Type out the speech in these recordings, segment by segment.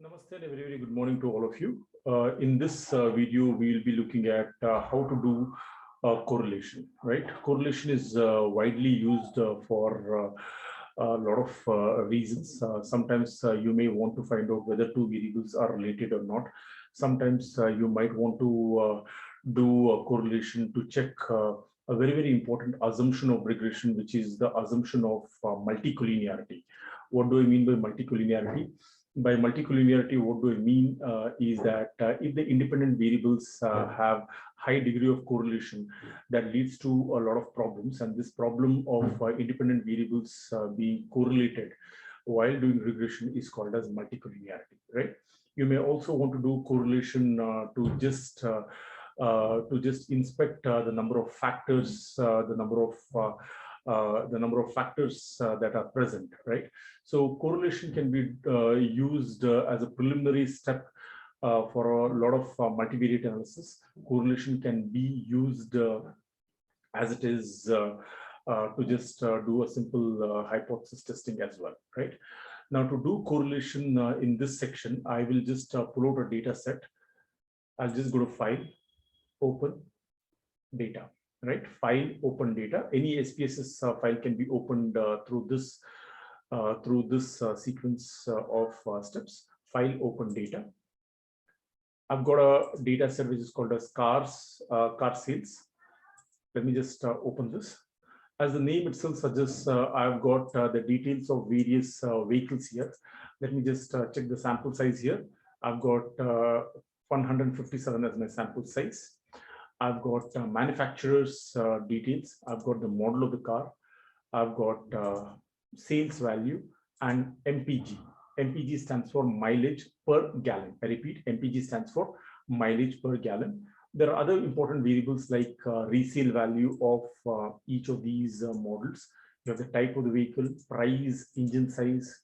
Namaste and a very, very good morning to all of you. In this video, we will be looking at how to do correlation, right? Correlation is widely used for a lot of reasons. Sometimes you may want to find out whether two variables are related or not. Sometimes you might want to do a correlation to check a very, very important assumption of regression, which is the assumption of multicollinearity. What do I mean by multicollinearity? By multicollinearity, what do I mean is that if the independent variables have high degree of correlation, that leads to a lot of problems. And this problem of independent variables being correlated while doing regression is called as multicollinearity, right? You may also want to do correlation to just inspect the number of factors, the number of factors that are present, right? So correlation can be used as a preliminary step for a lot of multivariate analysis. Correlation can be used as it is to just do a simple hypothesis testing as well, right? Now, to do correlation in this section, I will just pull out a data set. I'll just go to File, Open, Data, right? File, Open, Data. Any SPSS file can be opened through this sequence of steps. File, Open, Data. I've got a data set which is called as car sales. Let me just open this. As the name itself suggests, I've got the details of various vehicles here. Let me just check the sample size here. I've got 157 as my sample size. I've got manufacturer's details. I've got the model of the car. I've got sales value and MPG. MPG stands for mileage per gallon. I repeat, MPG stands for mileage per gallon. There are other important variables like resale value of each of these models. You have the type of the vehicle, price, engine size,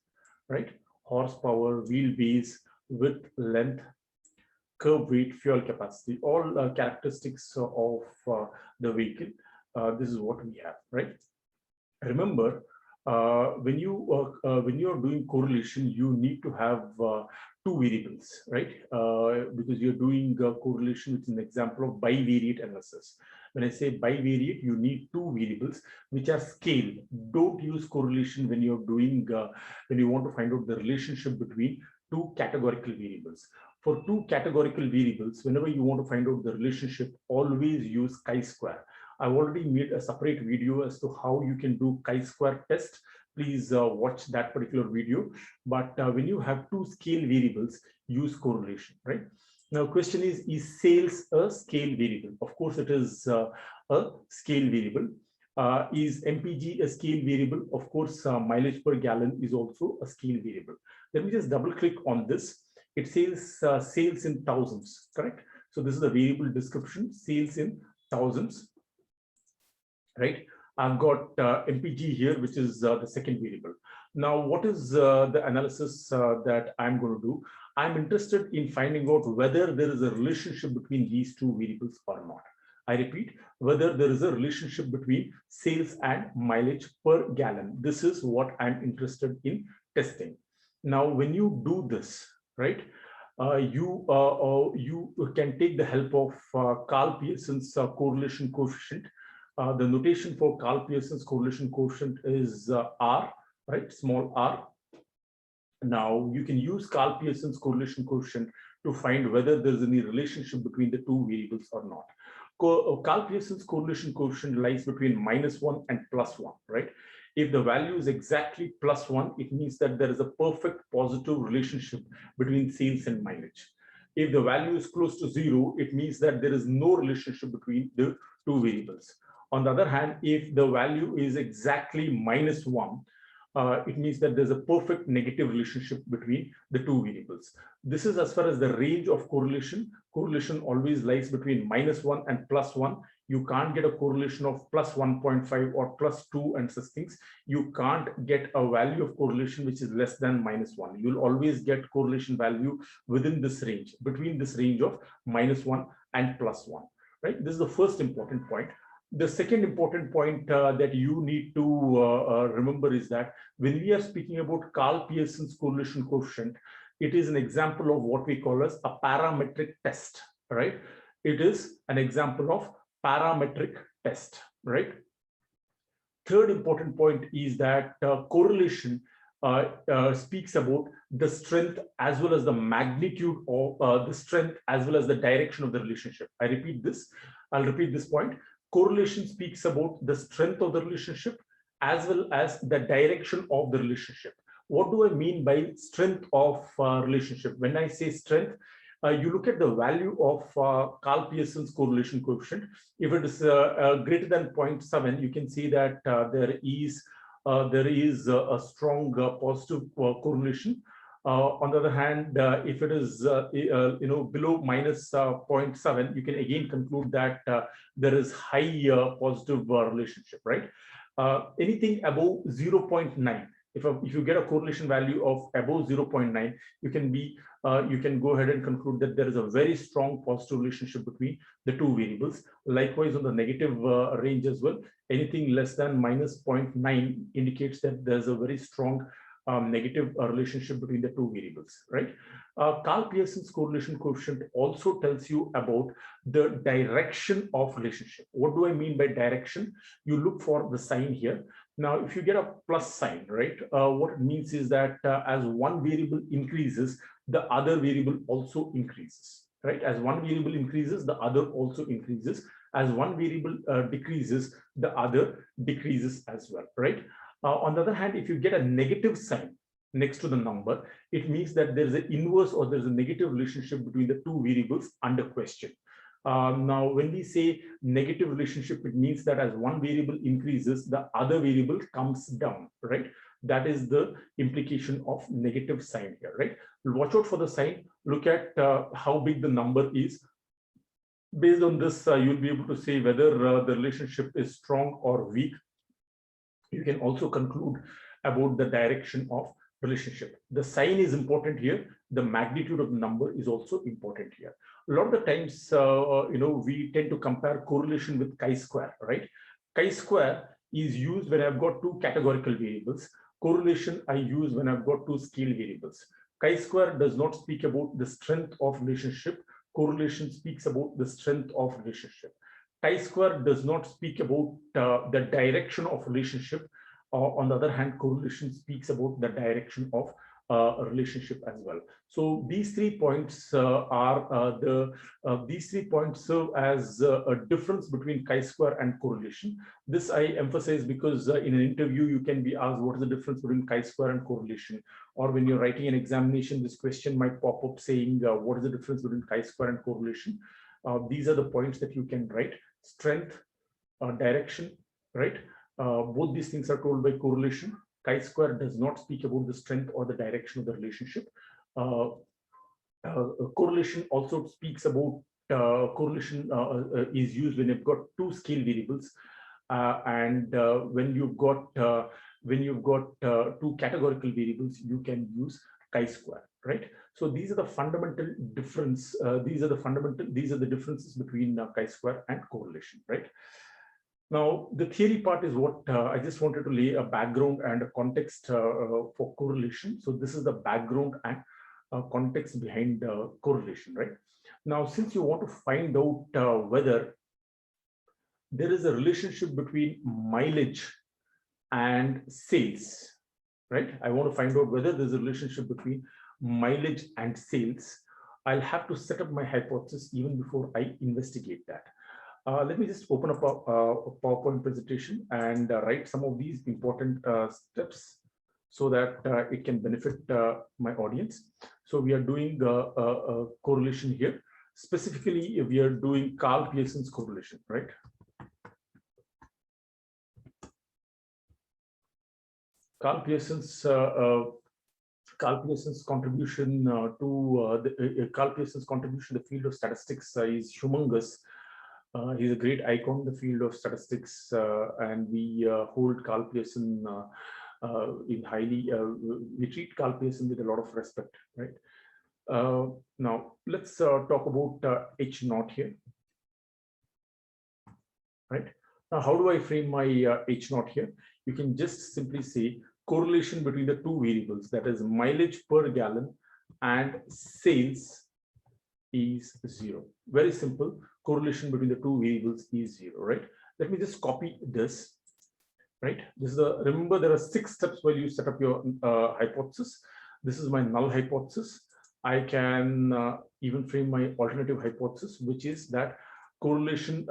right? Horsepower, wheelbase, width, length, curb weight, fuel capacity, all characteristics of the vehicle. This is what we have, right? Remember, when you are doing correlation, you need to have two variables, right? Because you're doing correlation, which is an example of bivariate analysis. When I say bivariate, you need two variables which are scale. Don't use correlation when you're doing when you want to find out the relationship between two categorical variables. For two categorical variables, whenever you want to find out the relationship, always use chi-square. I've already made a separate video as to how you can do chi-square test. Please watch that particular video. But when you have two scale variables, use correlation, right? Now, question is sales a scale variable? Of course, it is a scale variable. Is MPG a scale variable? Of course, mileage per gallon is also a scale variable. Let me just double click on this. It says sales in thousands, correct? So this is the variable description, sales in thousands, right? I've got MPG here, which is the second variable. Now, what is the analysis that I'm going to do? I'm interested in finding out whether there is a relationship between these two variables or not. I repeat, whether there is a relationship between sales and mileage per gallon. This is what I'm interested in testing. Now, when you do this, right, you can take the help of Karl Pearson's correlation coefficient. The notation for Karl Pearson's correlation coefficient is R, right, small r. Now, you can use Karl Pearson's correlation coefficient to find whether there's any relationship between the two variables or not. Karl Pearson's correlation coefficient lies between -1 and +1, right? If the value is exactly +1, it means that there is a perfect positive relationship between sales and mileage. If the value is close to 0, it means that there is no relationship between the two variables. On the other hand, if the value is exactly -1, it means that there's a perfect negative relationship between the two variables. This is as far as the range of correlation. Correlation always lies between -1 and +1. You can't get a correlation of +1.5 or +2 and such things. You can't get a value of correlation which is less than -1. You'll always get correlation value within this range, between this range of -1 and +1, right? This is the first important point. The second important point that you need to remember is that when we are speaking about Karl Pearson's correlation coefficient, it is an example of what we call as a parametric test, right? It is an example of parametric test, right? Third important point is that correlation speaks about the strength as well as the magnitude of the strength as well as the direction of the relationship. I repeat this. I'll repeat this point. Correlation speaks about the strength of the relationship as well as the direction of the relationship. What do I mean by strength of relationship? When I say strength, you look at the value of Karl Pearson's correlation coefficient. If it is greater than 0.7, you can see that there is a strong positive correlation. On the other hand, if it is below minus 0.7, you can again conclude that there is high positive relationship, right? Anything above 0.9. If you get a correlation value of above 0.9, you can go ahead and conclude that there is a very strong positive relationship between the two variables. Likewise, on the negative range as well, anything less than minus 0.9 indicates that there's a very strong negative relationship between the two variables, right? Karl Pearson's correlation coefficient also tells you about the direction of relationship. What do I mean by direction? You look for the sign here. Now, if you get a plus sign, right, what it means is that as one variable increases, the other variable also increases, right? As one variable increases, the other also increases. As one variable decreases, the other decreases as well, right? On the other hand, if you get a negative sign next to the number, it means that there is an inverse or there's a negative relationship between the two variables under question. Now, when we say negative relationship, it means that as one variable increases, the other variable comes down, right? That is the implication of negative sign here, right? Watch out for the sign. Look at how big the number is. Based on this, you'll be able to say whether the relationship is strong or weak. You can also conclude about the direction of relationship. The sign is important here. The magnitude of the number is also important here. A lot of the times, we tend to compare correlation with chi-square, right? Chi-square is used when I've got two categorical variables. Correlation I use when I've got two scale variables. Chi-square does not speak about the strength of relationship. Correlation speaks about the strength of relationship. Chi-square does not speak about the direction of relationship. On the other hand, correlation speaks about the direction of a relationship as well. So these 3 points these 3 points serve as a difference between chi-square and correlation. This I emphasize because in an interview you can be asked what is the difference between chi-square and correlation, or when you're writing an examination, this question might pop up saying what is the difference between chi-square and correlation. These are the points that you can write: strength, direction, right? Both these things are told by correlation. Chi-square does not speak about the strength or the direction of the relationship. Correlation also speaks about correlation is used when you've got two scale variables, and when you've got two categorical variables, you can use chi-square, right? So these are the fundamental difference. These are the differences between chi-square and correlation, right? Now, the theory part is what I just wanted to lay a background and a context for correlation. So this is the background and context behind correlation, right? Now, since you want to find out whether there is a relationship between mileage and sales, right? I want to find out whether there's a relationship between mileage and sales. I'll have to set up my hypothesis even before I investigate that. Let me just open up a PowerPoint presentation and write some of these important steps so that it can benefit my audience. So we are doing a correlation here. Specifically, we are doing Karl Pearson's correlation, right? Karl Pearson's contribution to the field of statistics is humongous. He's a great icon in the field of statistics, and we hold Karl Pearson in highly, we treat Karl Pearson with a lot of respect, right? Now, let's talk about H naught here, right? Now, how do I frame my H naught here? You can just simply say correlation between the two variables, that is mileage per gallon and sales is 0. Very simple. Correlation between the two variables is 0, right? Let me just copy this, right? This is the, remember there are 6 steps while you set up your hypothesis. This is my null hypothesis. I can even frame my alternative hypothesis, which is that correlation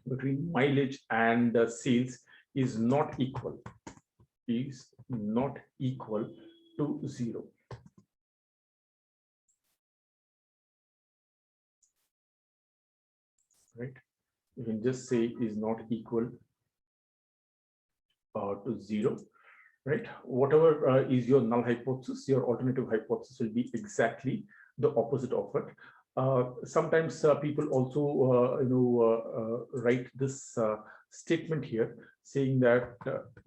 between mileage and sales is not equal to 0. Right? You can just say is not equal to 0. Right? Whatever is your null hypothesis, your alternative hypothesis will be exactly the opposite of it. Sometimes people also write this statement here saying that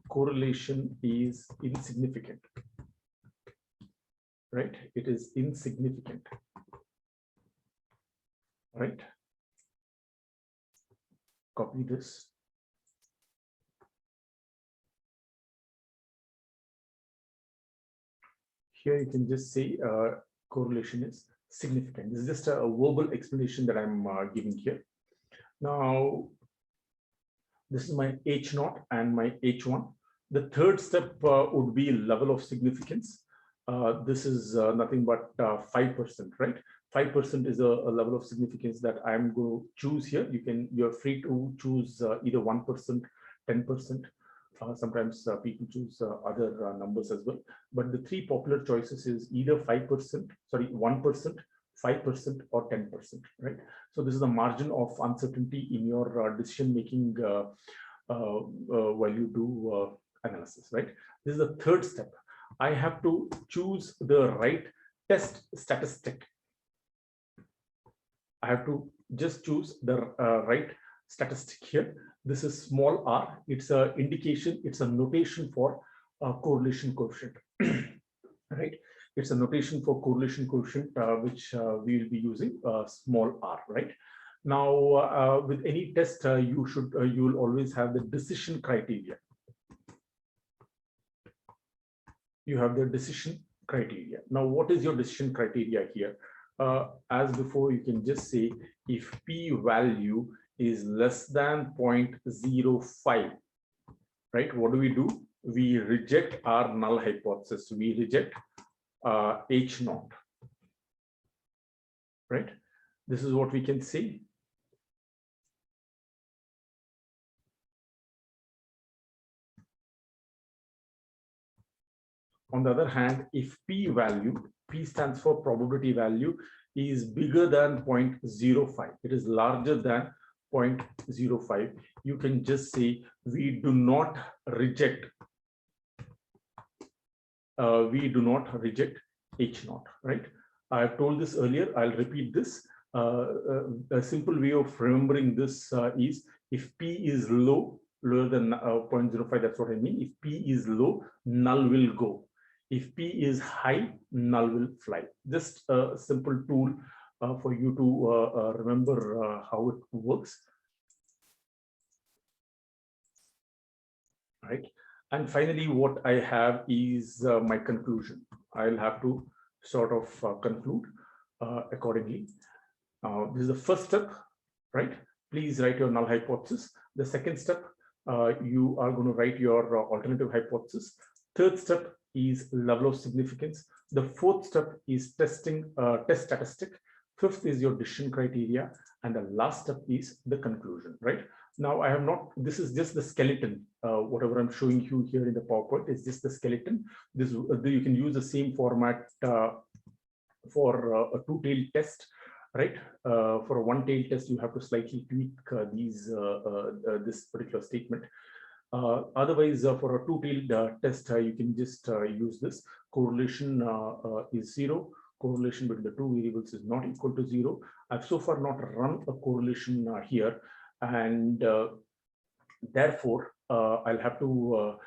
correlation is insignificant, right? It is insignificant, right? Copy this. Here you can just say correlation is significant. This is just a verbal explanation that I'm giving here. Now, this is my H naught and my H1. The third step would be level of significance. This is nothing but 5%, right? 5% is a level of significance that I'm going to choose here. You're free to choose either 1%, 10%. Sometimes people choose other numbers as well. But the 3 popular choices is either 1%, 5%, or 10%, right? So this is the margin of uncertainty in your decision making while you do analysis, right? This is the third step. I have to choose the right test statistic. I have to just choose the right statistic here. This is small r. It's an indication. It's a notation for correlation coefficient, right? It's a notation for correlation coefficient, which we will be using small r, right? Now, with any test, you will always have the decision criteria. You have the decision criteria. Now, what is your decision criteria here? As before, you can just say if p-value is less than 0.05, right? What do? We reject our null hypothesis. We reject H naught, right? This is what we can say. On the other hand, if p-value, P stands for probability value, is bigger than 0.05, it is larger than 0.05, you can just say we do not reject H naught, right? I have told this earlier. I'll repeat this. A simple way of remembering this is if P is lower than 0.05, that's what I mean. If P is low, null will go. If P is high, null will fly. Just a simple tool for you to remember how it works. Right. And finally, what I have is my conclusion. I'll have to sort of conclude accordingly. This is the first step, right? Please write your null hypothesis. The second step, you are going to write your alternative hypothesis. Third step is level of significance. The fourth step is testing test statistic. Fifth is your decision criteria, and the last step is the conclusion, right? Now I have not, this is just the skeleton. Whatever I'm showing you here in the PowerPoint is just the skeleton. This you can use the same format for a two-tailed test, right? For a one-tailed test, you have to slightly tweak this particular statement. Otherwise, for a two-tailed test, you can just use this. Correlation is 0. Correlation between the two variables is not equal to 0. I've so far not run a correlation here, and therefore, I'll have to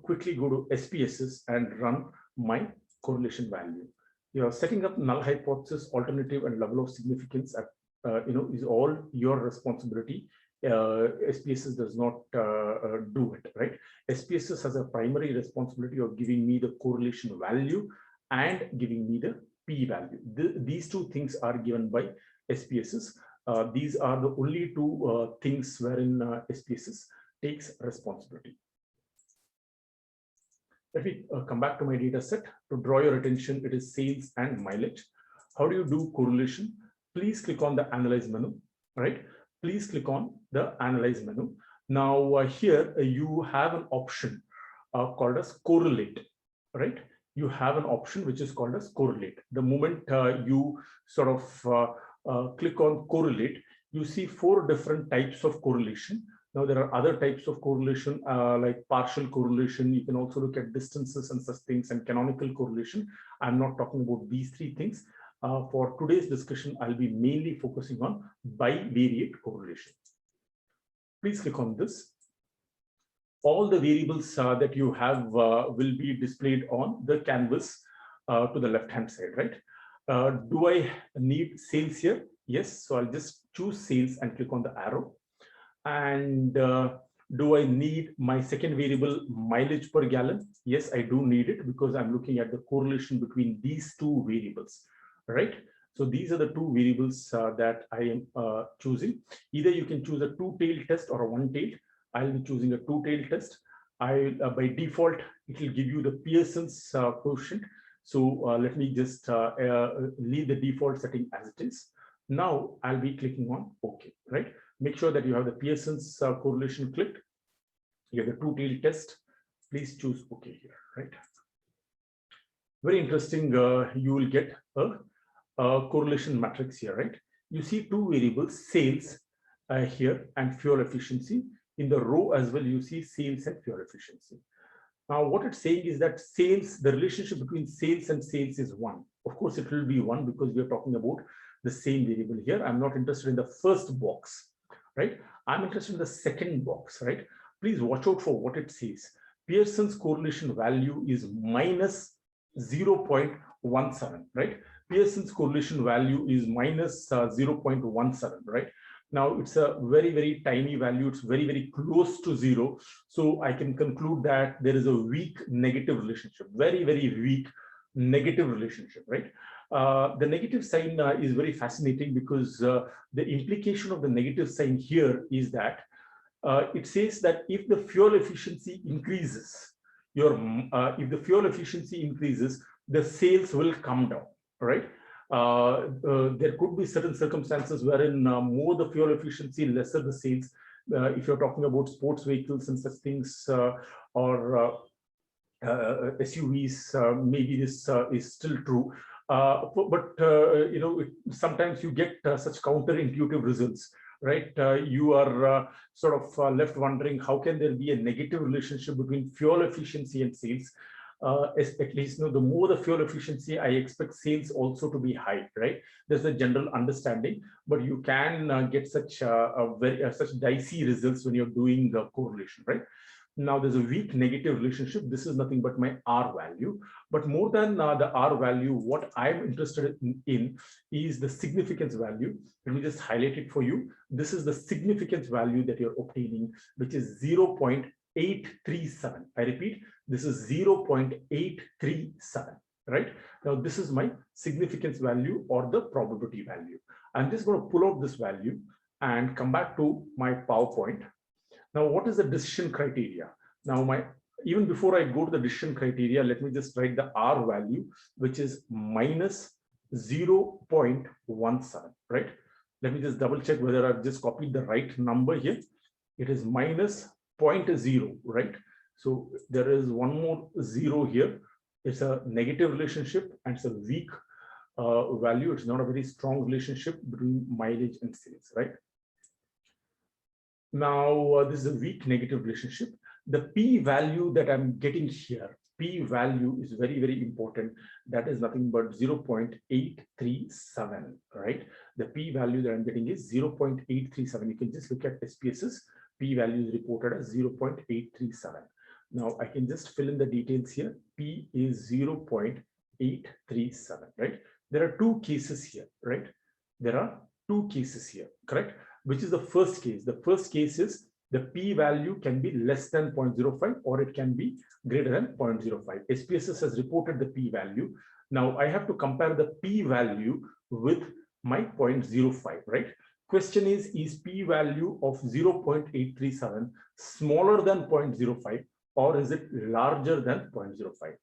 quickly go to SPSS and run my correlation value. Setting up null hypothesis, alternative, and level of significance at, is all your responsibility. SPSS does not do it, right? SPSS has a primary responsibility of giving me the correlation value and giving me the P value. These two things are given by SPSS. These are the only two things wherein SPSS takes responsibility. Let me come back to my data set. To draw your attention, it is sales and mileage. How do you do correlation? Please click on the Analyze menu, right? Please click on the Analyze menu. Now here you have an option called as Correlate, right? You have an option which is called as Correlate. The moment you sort of click on Correlate, you see 4 different types of correlation. Now, there are other types of correlation like partial correlation. You can also look at distances and such things, and canonical correlation. I'm not talking about these 3 things. For today's discussion, I'll be mainly focusing on bivariate correlation. Please click on this. All the variables that you have will be displayed on the canvas to the left-hand side, right? Do I need sales here? Yes. So I'll just choose sales and click on the arrow. And do I need my second variable, mileage per gallon? Yes, I do need it because I'm looking at the correlation between these 2 variables, right? So these are the 2 variables that I am choosing. Either you can choose a 2-tailed test or a 1-tailed. I'll be choosing a 2-tailed test. By default, it will give you the Pearson's quotient. So let me just leave the default setting as it is. Now I'll be clicking on OK, right? Make sure that you have the Pearson's correlation clicked. You have the 2-tailed test. Please choose OK here, right? Very interesting. You will get a correlation matrix here, right? You see 2 variables, sales here and fuel efficiency. In the row as well, you see sales and fuel efficiency. Now, what it's saying is that sales, the relationship between sales and sales is 1. Of course, it will be 1 because we are talking about the same variable here. I'm not interested in the first box, right? I'm interested in the second box, right? Please watch out for what it says. Pearson's correlation value is minus 0.17, right? Pearson's correlation value is minus 0.17, right? Now it's a very, very tiny value. It's very, very close to 0. So I can conclude that there is a weak negative relationship, very, very weak negative relationship, right? The negative sign is very fascinating because the implication of the negative sign here is that it says that if the fuel efficiency increases, if the fuel efficiency increases, the sales will come down, right? There could be certain circumstances wherein more the fuel efficiency, lesser the sales. If you're talking about sports vehicles and such things, or SUVs, maybe this is still true. But you know, sometimes you get such counterintuitive results, right? You are sort of left wondering how can there be a negative relationship between fuel efficiency and sales. At least, you know, the more the fuel efficiency, I expect sales also to be high, right? There's a general understanding, but you can get such such dicey results when you're doing the correlation, right? Now there's a weak negative relationship. This is nothing but my R value. But more than the R value, what I'm interested in is the significance value. Let me just highlight it for you. This is the significance value that you're obtaining, which is 0.837. I repeat, this is 0.837, right? Now this is my significance value or the probability value. I'm just going to pull out this value and come back to my PowerPoint. Now, what is the decision criteria? Now, even before I go to the decision criteria, let me just write the R value, which is minus 0.17, right? Let me just double check whether I've just copied the right number here. It is minus 0.0, right? So there is one more 0 here. It's a negative relationship and it's a weak value. It's not a very strong relationship between mileage and sales, right? Now, this is a weak negative relationship. The P value that I'm getting here, P value is very, very important. That is nothing but 0.837, right? The P value that I'm getting is 0.837. You can just look at SPSS. P value is reported as 0.837. Now, I can just fill in the details here. P is 0.837, right? There are 2 cases here, right? There are 2 cases here, correct? which is the first case. The first case is the p-value can be less than 0.05 or it can be greater than 0.05. SPSS has reported the p-value. Now I have to compare the p-value with my 0.05, right? Question is p-value of 0.837 smaller than 0.05 or is it larger than 0.05?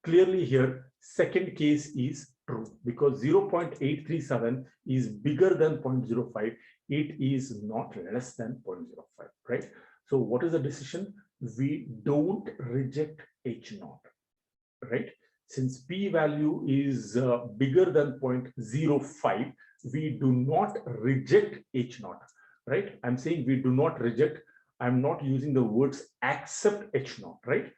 Clearly here, second case is true because 0.837 is bigger than 0.05. It is not less than 0.05, right? So what is the decision? We don't reject H0, right? Since p-value is bigger than 0.05, we do not reject H0, right? I'm saying we do not reject. I'm not using the words accept H0, right?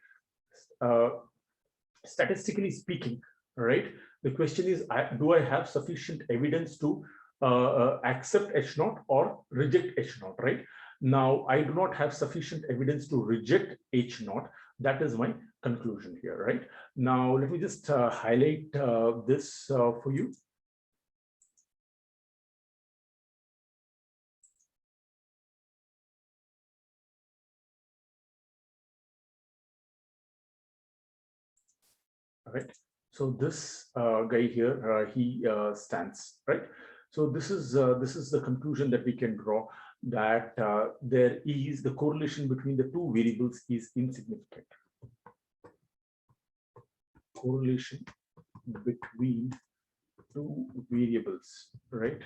Statistically speaking, right? The question is, do I have sufficient evidence to accept H0 or reject H0, right? Now, I do not have sufficient evidence to reject H0. That is my conclusion here, right? Now, let me just highlight this for you. All right. So this guy here, he stands, right? So this is the conclusion that we can draw, that there is the correlation between the two variables is insignificant. Correlation between two variables, right?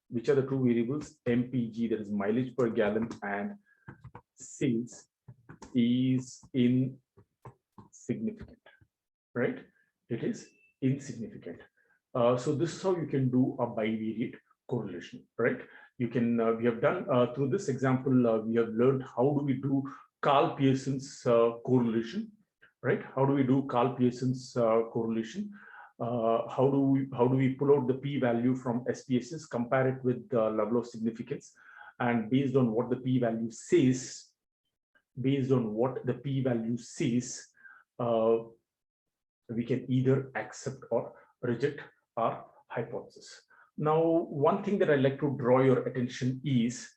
Which are the two variables? MPG, that is mileage per gallon, and sales is insignificant, right? It is insignificant. So this is how you can do a bivariate correlation, right? You can, we have done through this example, we have learned how do we do Karl Pearson's correlation, right? How do we do Karl Pearson's correlation? How do we pull out the p-value from SPSS, compare it with the level of significance, and based on what the p-value says, we can either accept or reject our hypothesis. Now, one thing that I'd like to draw your attention is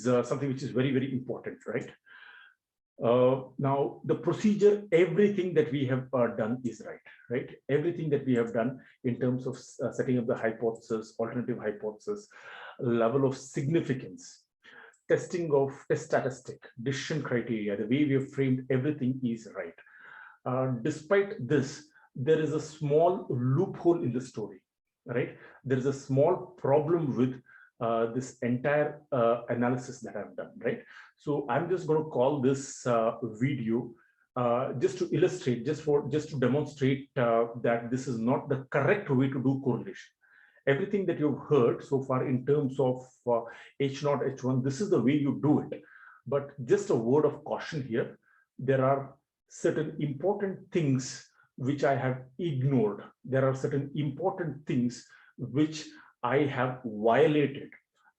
something which is very, very important, right? Now, the procedure, everything that we have done is right? Everything that we have done in terms of setting up the hypothesis, alternative hypothesis, level of significance, testing of test statistic, decision criteria, the way we have framed everything is right. Despite this, there is a small loophole in the story, right? There is a small problem with this entire analysis that I've done, right? So I'm just going to call this video just to illustrate, just to demonstrate that this is not the correct way to do correlation. Everything that you've heard so far in terms of H0, H1, this is the way you do it. But just a word of caution here, there are certain important things which I have ignored. There are certain important things which I have violated.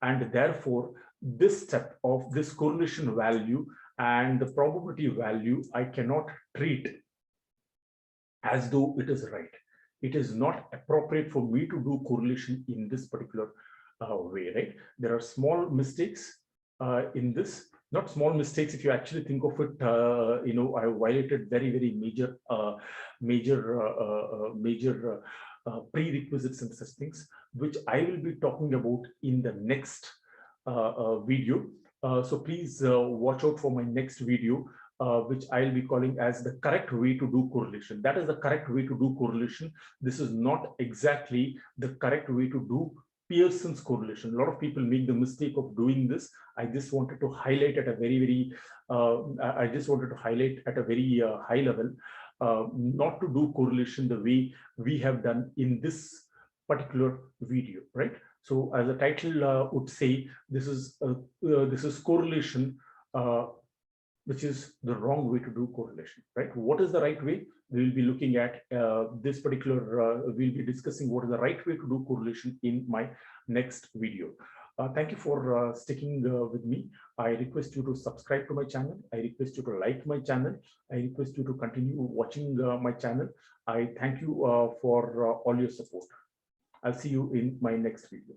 And therefore, this step of this correlation value and the probability value, I cannot treat as though it is right. It is not appropriate for me to do correlation in this particular way, right? There are small mistakes in this, not small mistakes. If you actually think of it, you know, I violated very, very major prerequisites and such things, which I will be talking about in the next video. So please watch out for my next video, which I'll be calling as the correct way to do correlation. That is the correct way to do correlation. This is not exactly the correct way to do Pearson's correlation. A lot of people make the mistake of doing this. I just wanted to highlight at a very, high level, not to do correlation the way we have done in this particular video, right? So as the title would say, this is correlation, which is the wrong way to do correlation, right? What is the right way? We'll be looking at this particular, we'll be discussing what is the right way to do correlation in my next video. Thank you for sticking with me. I request you to subscribe to my channel. I request you to like my channel. I request you to continue watching my channel. I thank you for all your support. I'll see you in my next video.